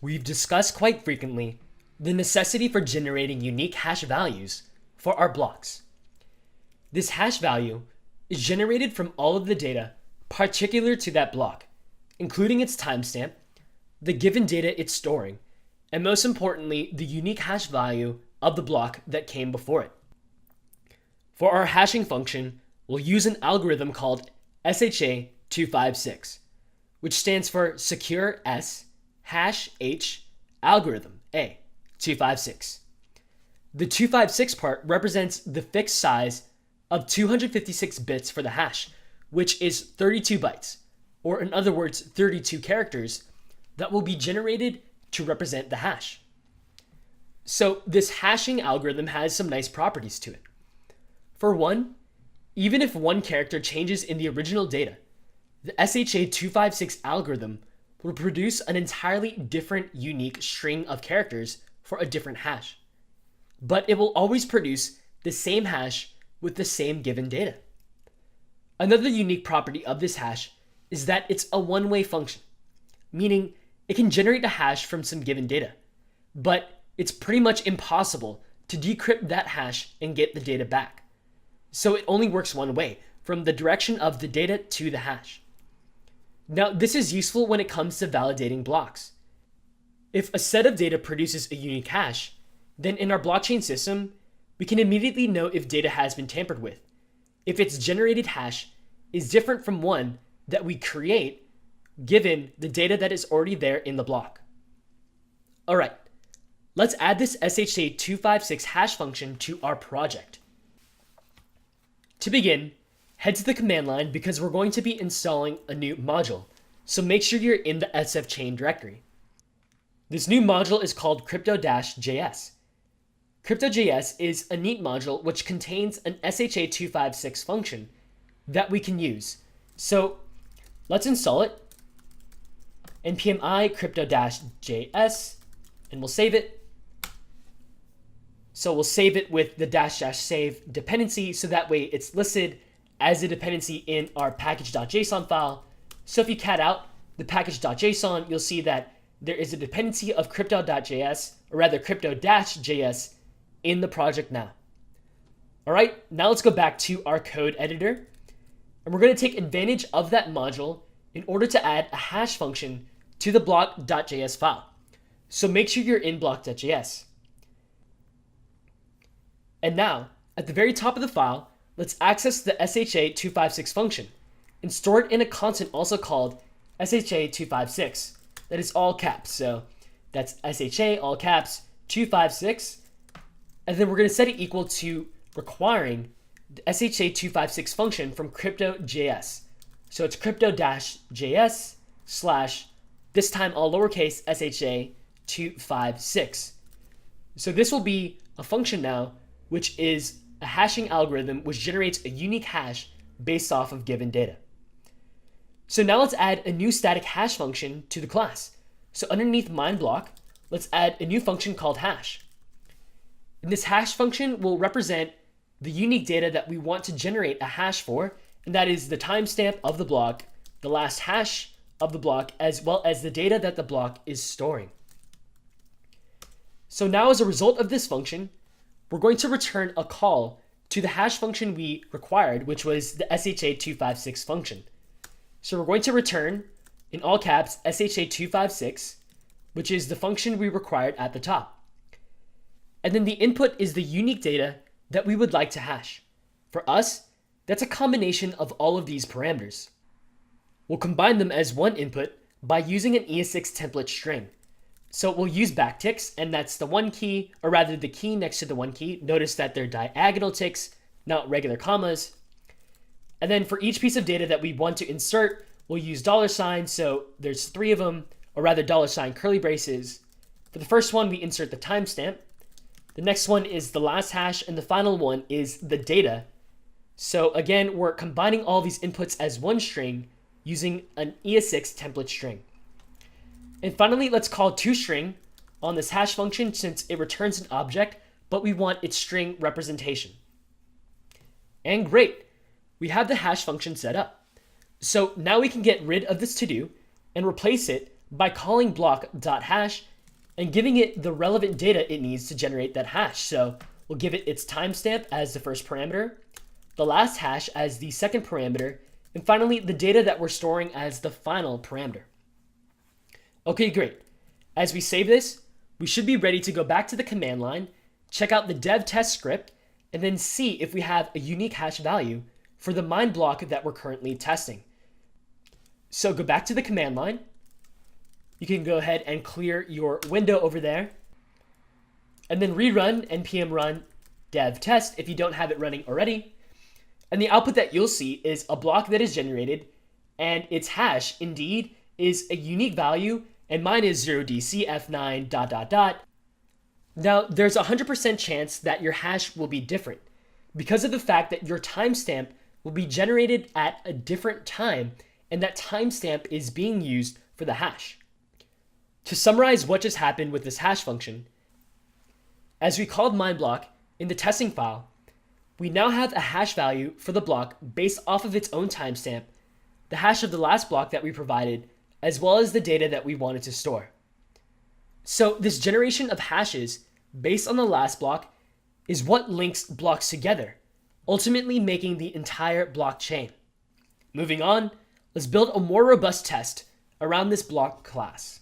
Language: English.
We've discussed quite frequently the necessity for generating unique hash values for our blocks. This hash value is generated from all of the data particular to that block, including its timestamp, the given data it's storing, and most importantly, the unique hash value of the block that came before it. For our hashing function, we'll use an algorithm called SHA256, which stands for Secure S Hash H Algorithm A 256. The 256 part represents the fixed size of 256 bits for the hash, which is 32 bytes, or in other words, 32 characters that will be generated to represent the hash. So this hashing algorithm has some nice properties to it. For one, even if one character changes in the original data, the SHA256 algorithm will produce an entirely different unique string of characters for a different hash. But it will always produce the same hash with the same given data. Another unique property of this hash is that it's a one-way function, meaning it can generate a hash from some given data, but it's pretty much impossible to decrypt that hash and get the data back. So it only works one way, from the direction of the data to the hash. Now, this is useful when it comes to validating blocks. If a set of data produces a unique hash, then in our blockchain system, we can immediately know if data has been tampered with, if its generated hash is different from one that we create given the data that is already there in the block. All right, let's add this SHA256 hash function to our project. To begin, head to the command line because we're going to be installing a new module, so make sure you're in the SF chain directory. This new module is called Crypto-JS. Crypto.js is a neat module which contains an SHA256 function that we can use. So let's install it. npm I crypto-js, and we'll save it. So we'll save it with the --save dependency, so that way it's listed as a dependency in our package.json file. So if you cat out the package.json, you'll see that there is a dependency of crypto.js, or rather crypto-js, in the project now. All right, now let's go back to our code editor, and we're going to take advantage of that module in order to add a hash function to the block.js file. So make sure you're in block.js. And now, at the very top of the file, let's access the SHA256 function and store it in a constant also called SHA256. That is all caps. So that's SHA, all caps, 256. And then we're going to set it equal to requiring the SHA256 function from crypto.js. So it's crypto-js / this time all lowercase SHA256. So this will be a function now, which is a hashing algorithm which generates a unique hash based off of given data. So now let's add a new static hash function to the class. So underneath mine block, let's add a new function called hash. And this hash function will represent the unique data that we want to generate a hash for, and that is the timestamp of the block, the last hash of the block, as well as the data that the block is storing. So now as a result of this function, we're going to return a call to the hash function we required, which was the SHA256 function. So we're going to return, in all caps, SHA256, which is the function we required at the top. And then the input is the unique data that we would like to hash. For us, that's a combination of all of these parameters. We'll combine them as one input by using an ES6 template string. So we'll use backticks, and that's the one key, or rather the key next to the one key. Notice that they're diagonal ticks, not regular commas. And then for each piece of data that we want to insert, we'll use $, so there's 3 of them, or rather $ curly braces. For the first one, we insert the timestamp. The next one is the last hash, and the final one is the data. So again, we're combining all these inputs as one string using an ES6 template string. And finally, let's call toString on this hash function since it returns an object, but we want its string representation. And great, we have the hash function set up. So now we can get rid of this to-do and replace it by calling block.hash and giving it the relevant data it needs to generate that hash. So we'll give it its timestamp as the first parameter, the last hash as the second parameter, and finally the data that we're storing as the final parameter. Okay, great. As we save this, we should be ready to go back to the command line, check out the dev test script, and then see if we have a unique hash value for the mine block that we're currently testing. So go back to the command line. You can go ahead and clear your window over there, and then rerun npm run dev test if you don't have it running already. And the output that you'll see is a block that is generated, and its hash indeed is a unique value, and mine is 0dcf9 ... Now, there's a 100% chance that your hash will be different because of the fact that your timestamp will be generated at a different time, and that timestamp is being used for the hash. To summarize what just happened with this hash function, as we called MineBlock in the testing file, we now have a hash value for the block based off of its own timestamp, the hash of the last block that we provided, as well as the data that we wanted to store. So this generation of hashes based on the last block is what links blocks together, ultimately making the entire blockchain. Moving on, let's build a more robust test around this block class.